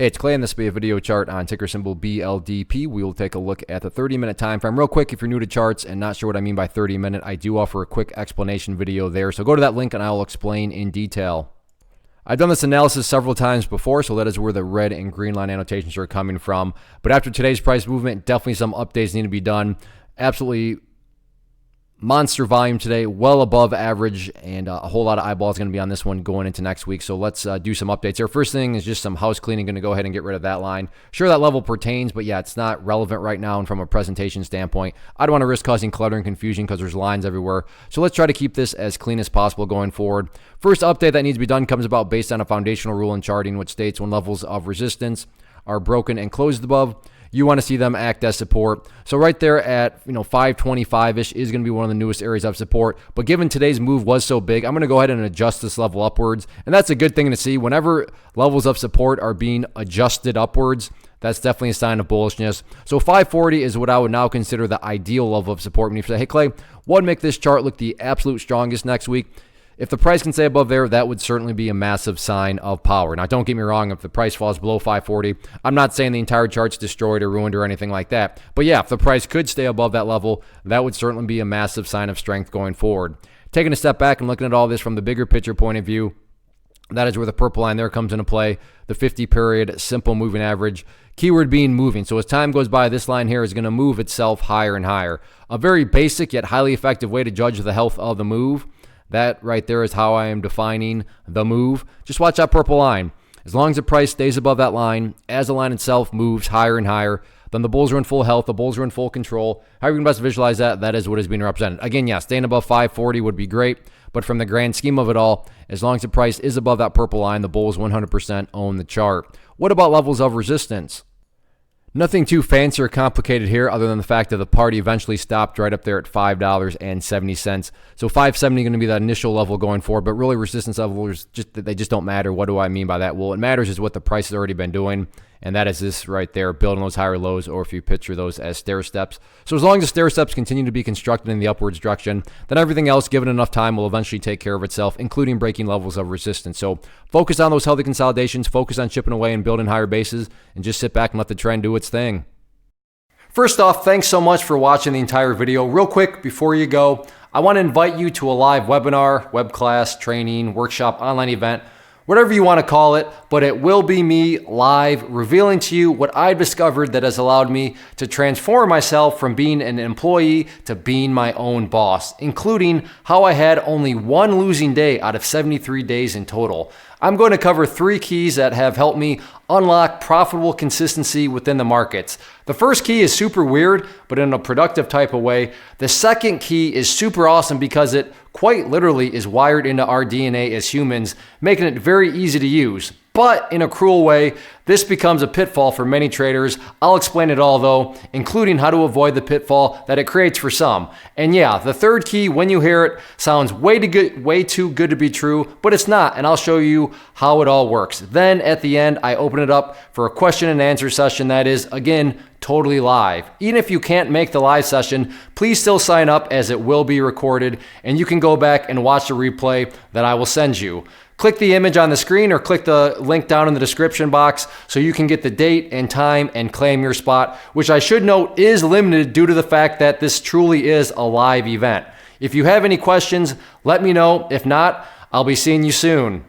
Hey, it's Clay, and this will be a video chart on ticker symbol BLDP. We will take a look at the 30-minute time frame. Real quick, if you're new to charts and not sure what I mean by 30-minute, I do offer a quick explanation video there. So go to that link and I will explain in detail. I've done this analysis several times before, so that is where the red and green line annotations are coming from. But after today's price movement, definitely some updates need to be done. Absolutely monster volume today, well above average, and a whole lot of eyeballs going to be on this one going into next week. So let's do some updates here. First thing is just some house cleaning. Going to go ahead and get rid of that line. Sure, that level pertains, but yeah, it's not relevant right now. And from a presentation standpoint, I don't want to risk causing clutter and confusion because there's lines everywhere. So let's try to keep this as clean as possible going forward. First update that needs to be ddone comes about based on a foundational rule in charting, which states when levels of resistance are broken and closed above, you want to see them act as support. So right there at 525-ish is going to be one of the newest areas of support. But given today's move was so big, I'm going to go ahead and adjust this level upwards. And that's a good thing to see. Whenever levels of support are being adjusted upwards, that's definitely a sign of bullishness. So 540 is what I would now consider the ideal level of support. When you say, hey Clay, what would make this chart look the absolute strongest next week? If the price can stay above there, that would certainly be a massive sign of power. Now, don't get me wrong. If the price falls below 540, I'm not saying the entire chart's destroyed or ruined or anything like that. But yeah, if the price could stay above that level, that would certainly be a massive sign of strength going forward. Taking a step back and looking at all this from the bigger picture point of view, that is where the purple line there comes into play, the 50-period simple moving average. Keyword being moving. So as time goes by, this line here is going to move itself higher and higher. A very basic yet highly effective way to judge the health of the move. That right there is how I am defining the move. Just watch that purple line. As long as the price stays above that line, as the line itself moves higher and higher, then the bulls are in full health, the bulls are in full control. However you can best visualize that, that is what is being represented. Again, yeah, staying above 540 would be great, but from the grand scheme of it all, as long as the price is above that purple line, the bulls 100% own the chart. What about levels of resistance? Nothing too fancy or complicated here other than the fact that the party eventually stopped right up there at $5.70. So 570 going to be that initial level going forward, but really resistance levels, they just don't matter. What do I mean by that? Well, what matters is what the price has already been doing, and that is this right there, building those higher lows, or if you picture those as stair steps. So as long as the stair steps continue to be constructed in the upwards direction, then everything else, given enough time, will eventually take care of itself, including breaking levels of resistance. So focus on those healthy consolidations, focus on chipping away and building higher bases, and just sit back and let the trend do its thing. First off, thanks so much for watching the entire video. Real quick, before you go, I want to invite you to a live webinar, web class, training, workshop, online event, whatever you want to call it, but it will be me live revealing to you what I've discovered that has allowed me to transform myself from being an employee to being my own boss, including how I had only one losing day out of 73 days in total. I'm going to cover 3 keys that have helped me unlock profitable consistency within the markets. The first key is super weird, but in a productive type of way. The second key is super awesome because it quite literally is wired into our DNA as humans, making it very easy to use. But in a cruel way, this becomes a pitfall for many traders. I'll explain it all though, including how to avoid the pitfall that it creates for some. And yeah, the third key, when you hear it, sounds way too good to be true, but it's not, and I'll show you how it all works. Then at the end, I open it up for a question and answer session that is, again, totally live. Even if you can't make the live session, please still sign up as it will be recorded, and you can go back and watch the replay that I will send you. Click the image on the screen or click the link down in the description box so you can get the date and time and claim your spot, which I should note is limited due to the fact that this truly is a live event. If you have any questions, let me know. If not, I'll be seeing you soon.